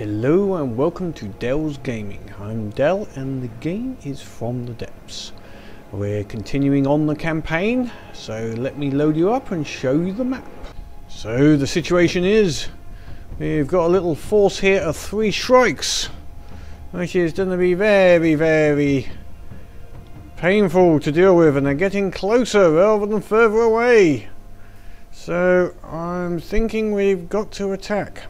Hello and welcome to Dell's Gaming. I'm Dell and the game is From the Depths. We're continuing on the campaign, so let me load you up and show you the map. So the situation is, we've got a little force here of 3 Shrikes, which is going to be very painful to deal with, and they're getting closer rather than further away. So I'm thinking we've got to attack.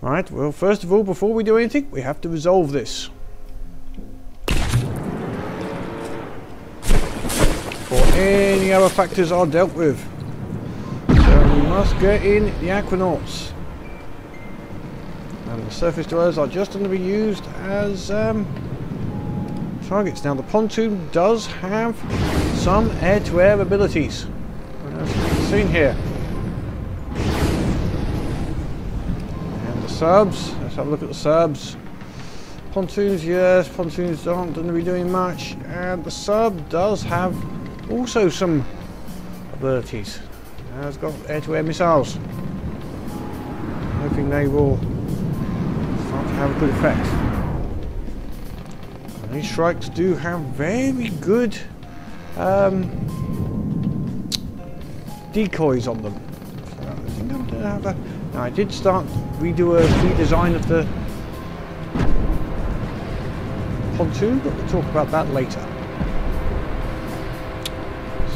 Right, well, first of all, before we do anything, we have to resolve this. Before any other factors are dealt with. So we must get in the aquanauts. And the surface dwellers are just going to be used as targets. Now, the pontoon does have some air-to-air abilities, as you can see here. Subs, let's have a look at the subs. Pontoons, yes, pontoons aren't going to be doing much, and the sub does have also some abilities. It's got air-to-air missiles. I'm hoping they will start to have a good effect. And these Shrikes do have very good decoys on them. So I think I'm going to have a... Now I did redo a redesign of the pontoon, but we'll talk about that later.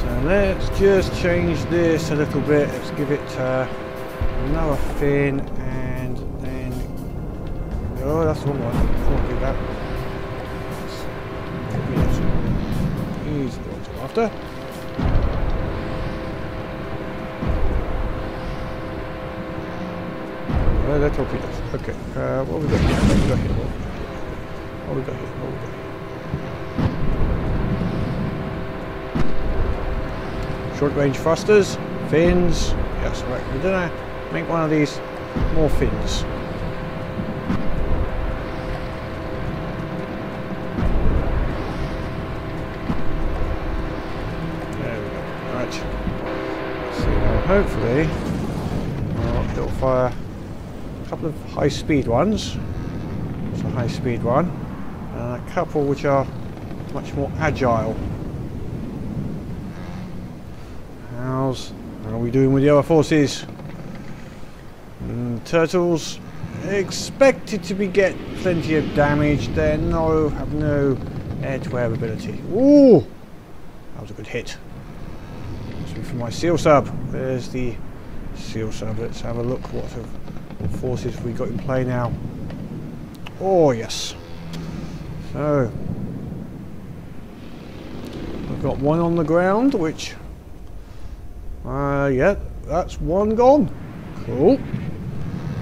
So let's just change this a little bit. Let's give it another fin, and then that's the wrong one. I can't do that. These are the ones I'm after. They're torpedoes. Okay, what have we got here? What have we got here? What have we got here? What have we got here? Short range thrusters, fins. Yes, right. We're gonna make one of these more fins. There we go. Right. So now hopefully it'll fire a couple of high-speed ones. It's a high-speed one, and a couple which are much more agile. How are we doing with the other forces? Turtles expected to get plenty of damage. They have no air-to-air ability. Ooh, that was a good hit. Must be from my seal sub. There's the seal sub. Let's have a look. What forces have we got in play now? Oh yes. So we've got one on the ground, which yeah, that's one gone. Cool.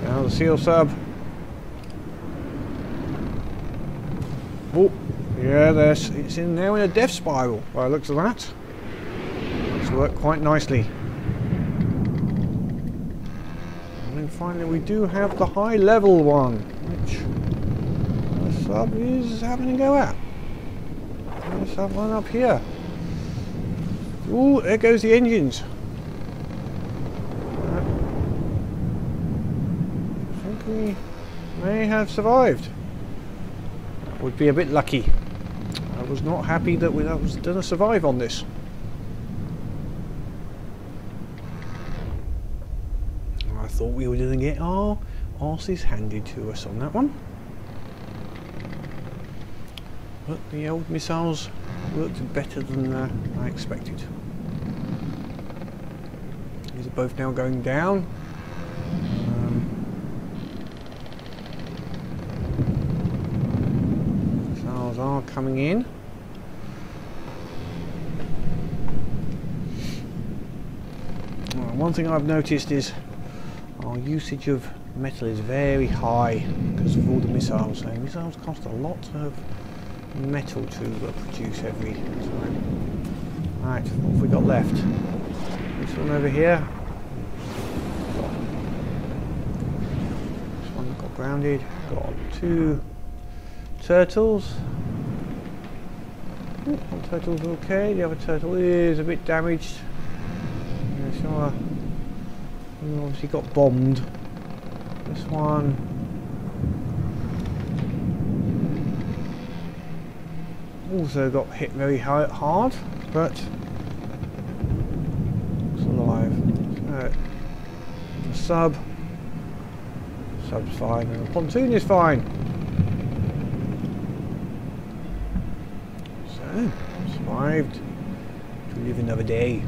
Now the seal sub. Oh yeah, it's in now in a death spiral by the looks of that. It's worked quite nicely. And finally we do have the high level one, which the sub is having a go at. Let's have one up here. Ooh, there goes the engines. I think we may have survived. That would be a bit lucky. I was not happy that I was going to survive on this. I thought we were going to get our arses handed to us on that one. But the old missiles worked better than I expected. These are both now going down. Missiles are coming in. One thing I've noticed is our usage of metal is very high because of all the missiles. So missiles cost a lot of metal to produce every time. Right, what have we got left? This one over here. This one got grounded. Got 2 turtles. Ooh, one turtle's okay, the other turtle is a bit damaged. Obviously got bombed. This one also got hit very hard, but it's alive. So, the sub's fine, and the pontoon is fine. So, survived to live another day,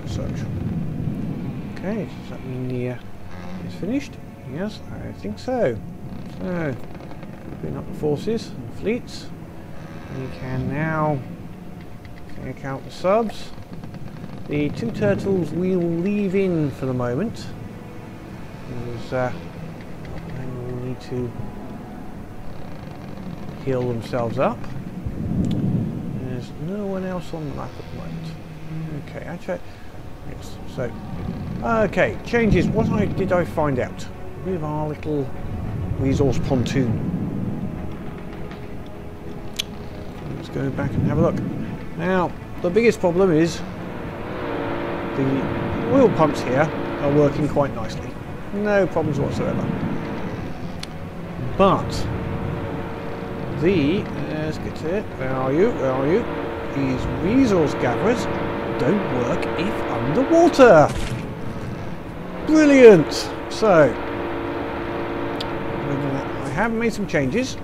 as such. Okay, does that mean the it's finished? Yes, I think so. So, bring up the forces and fleets. We can now take out the subs. The two turtles we will leave in for the moment, because they will need to heal themselves up. There's no one else on the map at the moment. Okay, actually, yes. So, okay, changes. What did I find out with our little resource pontoon? Let's go back and have a look. Now, the biggest problem is the oil pumps here are working quite nicely. No problems whatsoever. But let's get to it. Where are you? Where are you? These resource gatherers don't work if underwater. Brilliant. So I have made some changes.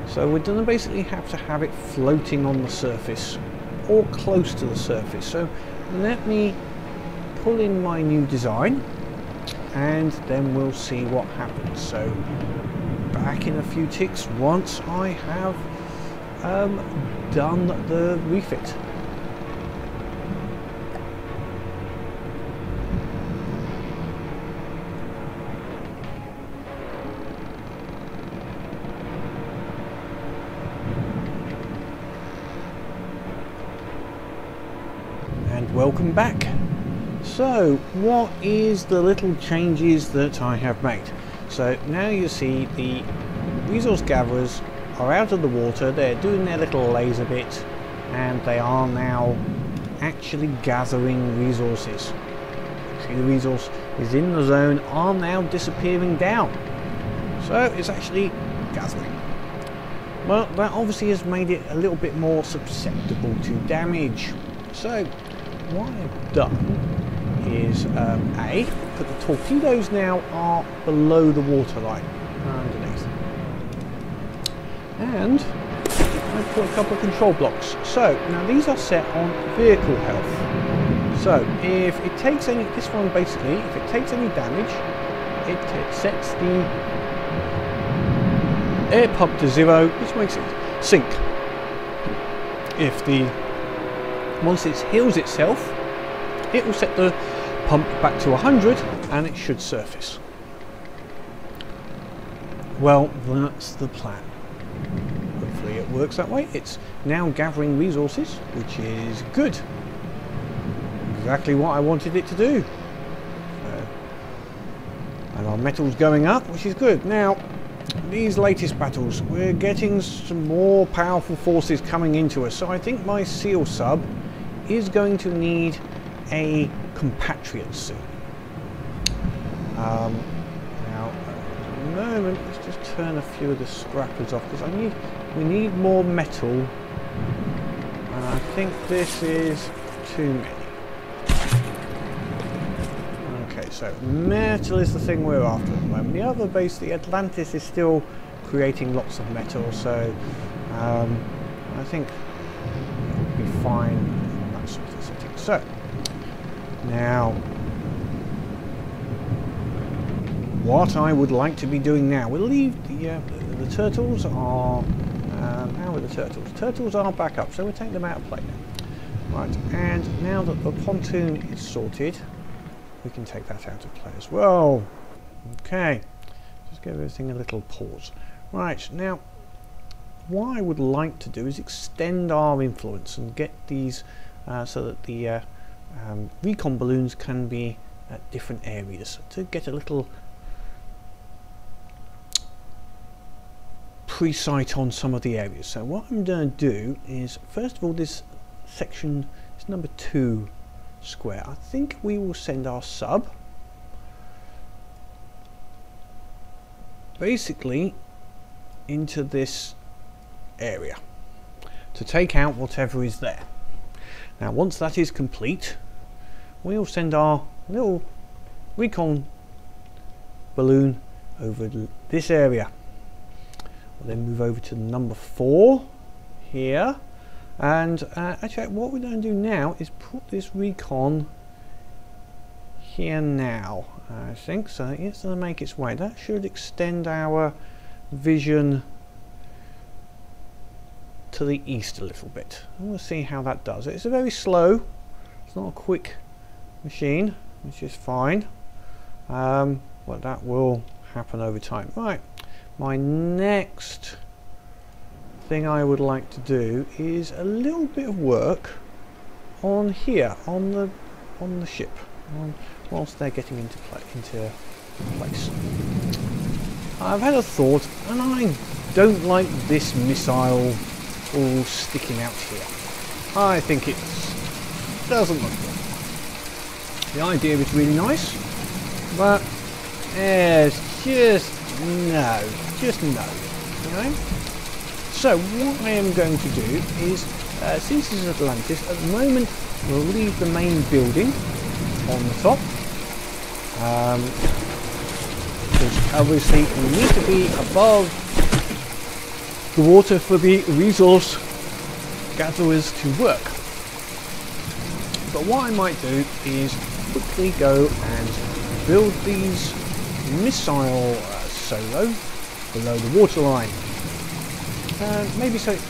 So we're going to basically have to have it floating on the surface or close to the surface. So let me pull in my new design and then we'll see what happens. So back in a few ticks once I have done the refit. Welcome back. So what is the little changes that I have made? So now you see the resource gatherers are out of the water, they're doing their little laser bit and they are now actually gathering resources. See, the resource is in the zone are now disappearing down. So it's actually gathering. Well, that obviously has made it a little bit more susceptible to damage. So what I've done is put the torpedoes now are below the waterline underneath, and I put a couple of control blocks. So now these are set on vehicle health. So if it takes any, this one basically, if it takes any damage, it sets the air pump to 0, which makes it sink. If once it heals itself, it will set the pump back to 100 and it should surface. Well, that's the plan. Hopefully it works that way. It's now gathering resources, which is good. Exactly what I wanted it to do. And our metal's going up, which is good. Now, these latest battles, we're getting some more powerful forces coming into us. So I think my SEAL sub is going to need a compatriot soon. Now, at the moment, let's just turn a few of the scrappers off because we need more metal, and I think this is too many. Okay, so metal is the thing we're after at the moment. The other base, the Atlantis, is still creating lots of metal, so I think it'll be fine. So now what I would like to be doing now, we'll leave the turtles are how are the turtles? Turtles are back up, so we'll take them out of play now. Right, and now that the pontoon is sorted, we can take that out of play as well. Okay, just give everything a little pause. Right, now what I would like to do is extend our influence and get these so that the recon balloons can be at different areas to get a little pre-sight on some of the areas. So what I'm going to do is, first of all, this section is number 2 square. I think we will send our sub basically into this area. to take out whatever is there. Now once that is complete, we'll send our little recon balloon over this area. We'll then move over to number 4 here, and actually what we're going to do now is put this recon here now. I think so. It's going to make its way. That should extend our vision to the east a little bit. And we'll see how that does. It's a very slow, it's not a quick machine, which is fine, but that will happen over time. Right, my next thing I would like to do is a little bit of work on here, on the ship, whilst they're getting into place. I've had a thought, and I don't like this missile all sticking out here. I think it doesn't look good. The idea is really nice, but it's just no, you know. So what I am going to do is, since this is Atlantis, at the moment we'll leave the main building on the top, because obviously we need to be above the water for the resource gatherers to work. But what I might do is quickly go and build these missile solo below the waterline. Maybe so it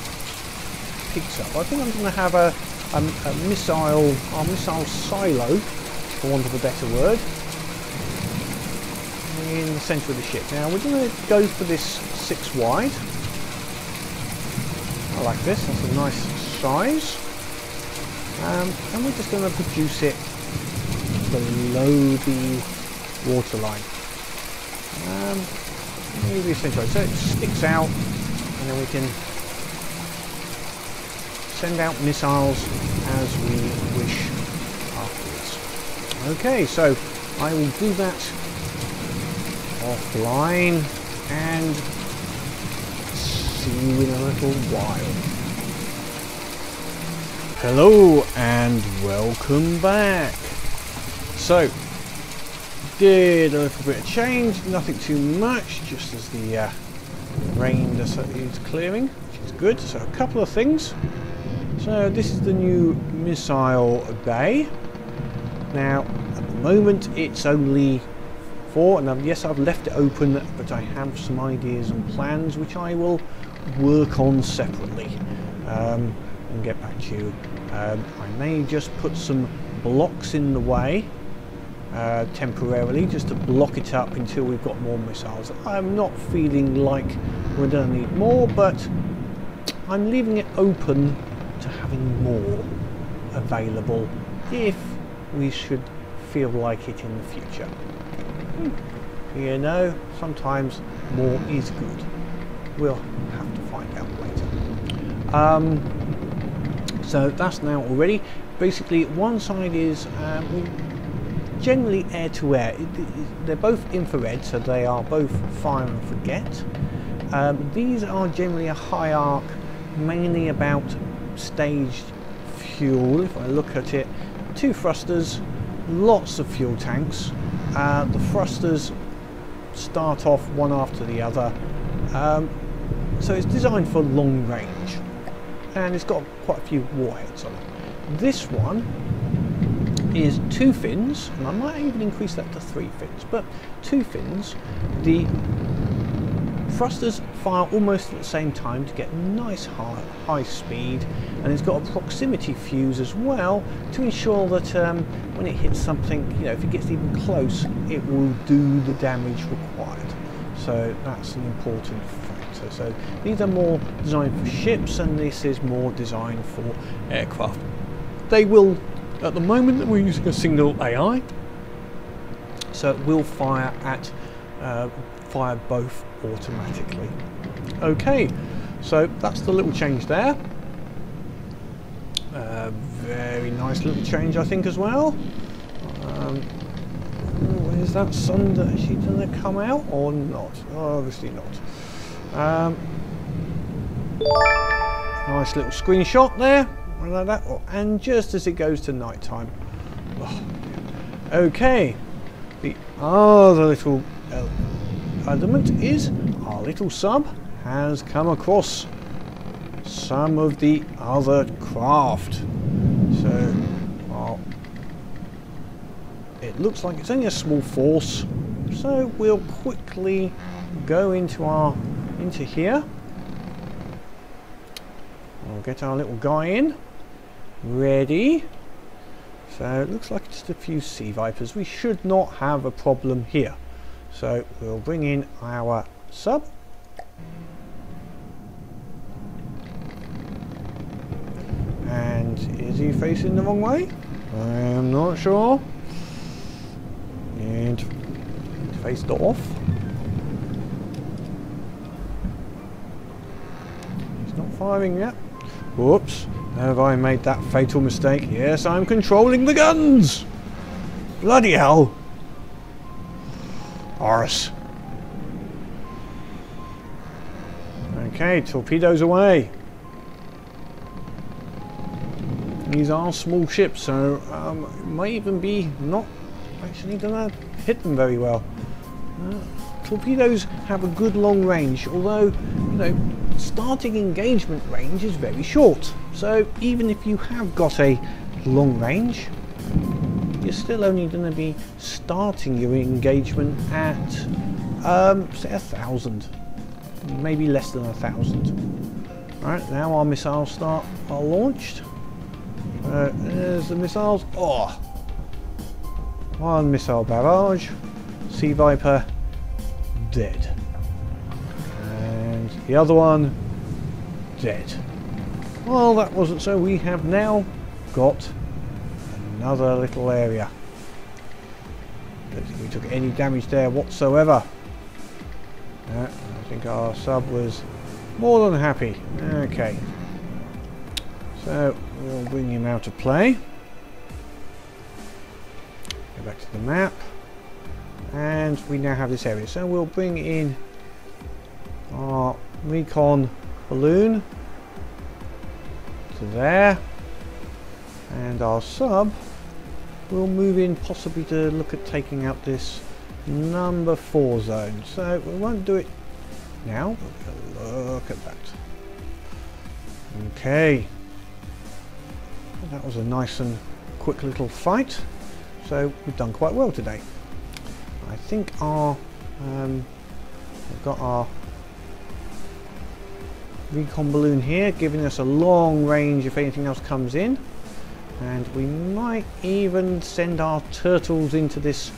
peaks up. I think I'm going to have a missile silo, for want of a better word, in the centre of the ship. Now we're going to go for this 6 wide. I like this, that's a nice size, and we're just going to produce it below the waterline. Maybe essentially, so it sticks out, and then we can send out missiles as we wish afterwards. Okay, so I will do that offline and see you in a little while. Hello and welcome back. So, did a little bit of change, nothing too much, just as the rain is clearing, which is good. So a couple of things. So this is the new missile bay. Now at the moment it's only 4, and yes, I've left it open, but I have some ideas and plans which I will work on separately and get back to you. I may just put some blocks in the way temporarily, just to block it up until we've got more missiles. I'm not feeling like we're going to need more, but I'm leaving it open to having more available if we should feel like it in the future. You know, sometimes more is good. We'll have to find out later. So that's now already. Basically, one side is generally air-to-air. They're both infrared, so they are both fire and forget. These are generally a high arc, mainly about staged fuel. If I look at it, 2 thrusters, lots of fuel tanks. The thrusters start off one after the other, so it's designed for long range, and it's got quite a few warheads on it. This one is 2 fins, and I might even increase that to 3 fins, but 2 fins. The thrusters fire almost at the same time to get nice high speed, and it's got a proximity fuse as well to ensure that when it hits something, you know, if it gets even close, it will do the damage required. So that's an important factor. So these are more designed for ships, and this is more designed for aircraft. They will, at the moment that we're using a single AI, so it will fire both automatically. Okay, so that's the little change there. Very nice little change, I think, as well. Is that sun actually going to come out or not? Obviously not. Nice little screenshot there, like that, and just as it goes to night time. Oh, okay, the other little element is our little sub has come across some of the other craft. So, well, it looks like it's only a small force, so we'll quickly go into here. We'll get our little guy in, ready. So it looks like just a few sea vipers. We should not have a problem here. So we'll bring in our sub. And is he facing the wrong way? I am not sure. And faced off. He's not firing yet. Whoops. Have I made that fatal mistake? Yes, I'm controlling the guns! Bloody hell! Arse. Okay, torpedoes away. These are small ships, so it might even be not actually gonna hit them very well. Torpedoes have a good long range, although, you know, starting engagement range is very short. So even if you have got a long range, you're still only going to be starting your engagement at, say 1,000, maybe less than 1,000. All right, now our missiles are launched. There's the missiles. Oh, one missile barrage. Sea Viper dead, and the other one dead. Well, that wasn't so. We have now got another little area. Don't think we took any damage there whatsoever. I think our sub was more than happy. Okay, so we'll bring him out of play. Go back to the map, and we now have this area. So we'll bring in our recon balloon to there, and our sub will move in possibly to look at taking out this number 4 zone. So we won't do it now, but look at that. Okay, that was a nice and quick little fight, so we've done quite well today. I think our we've got our recon balloon here giving us a long range if anything else comes in, and we might even send our turtles into this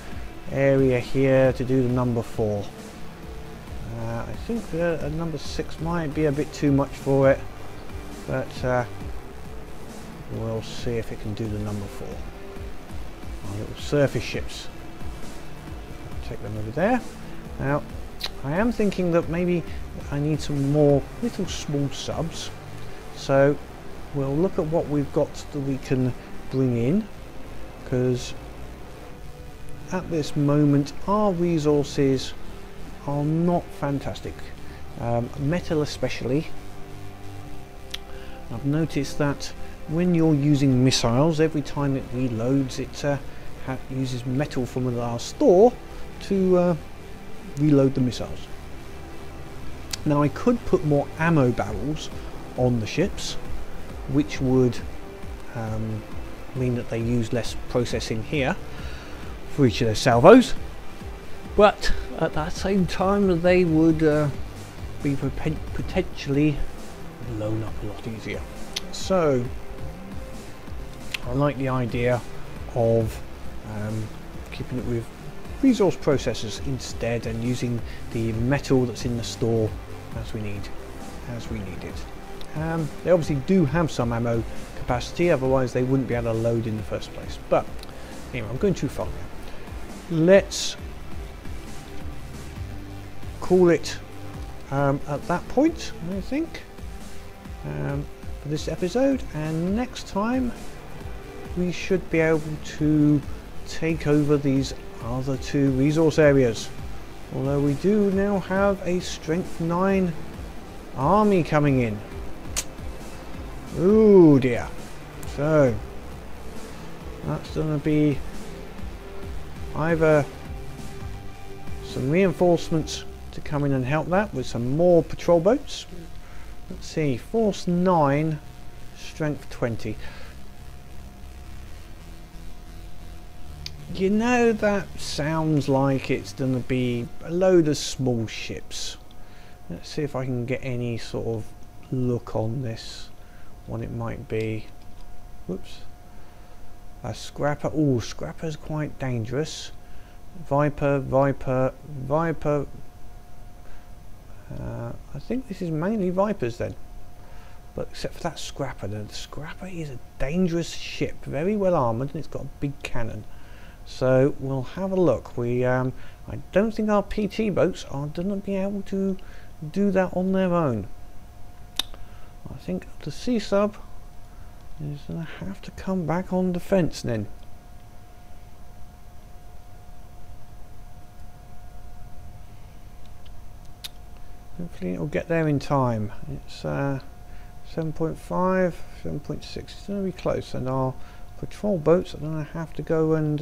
area here to do the number 4. I think the number 6 might be a bit too much for it, but we'll see if it can do the number 4. Our little surface ships. Take them over there. Now, I am thinking that maybe I need some more little small subs, so we'll look at what we've got that we can bring in, because at this moment our resources are not fantastic. Metal especially. I've noticed that when you're using missiles, every time it reloads it uses metal from our store to reload the missiles. Now I could put more ammo barrels on the ships, which would mean that they use less processing here for each of their salvos, but at that same time they would be potentially blown up a lot easier. So I like the idea of keeping it with resource processors instead, and using the metal that's in the store as we need it. They obviously do have some ammo capacity, otherwise they wouldn't be able to load in the first place. But anyway, I'm going too far now. Let's call it at that point, I think, for this episode, and next time we should be able to take over these other 2 resource areas, although we do now have a strength 9 army coming in. Oh dear. So that's going to be either some reinforcements to come in and help that with some more patrol boats. Let's see, force 9, strength 20. You know, that sounds like it's going to be a load of small ships. Let's see if I can get any sort of look on this, what it might be. Whoops. A scrapper. Oh, scrapper's quite dangerous. Viper, Viper, Viper. I think this is mainly Vipers then. But except for that scrapper. The scrapper is a dangerous ship. Very well armoured, and it's got a big cannon. So we'll have a look. I don't think our PT boats are going to be able to do that on their own. I think the sea sub is going to have to come back on defence then. Hopefully it'll get there in time. It's 7.5, 7.6. It's going to be close, and our patrol boats are going to have to go and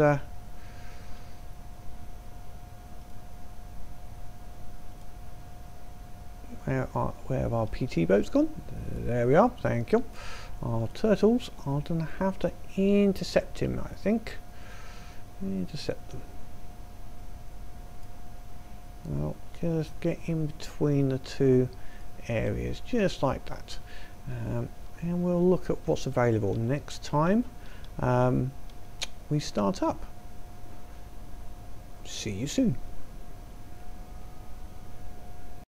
where have our PT boats gone? There we are, thank you. Our turtles are going to have to intercept him, I think. Intercept them. Well, just get in between the two areas, just like that. And we'll look at what's available next time we start up. See you soon.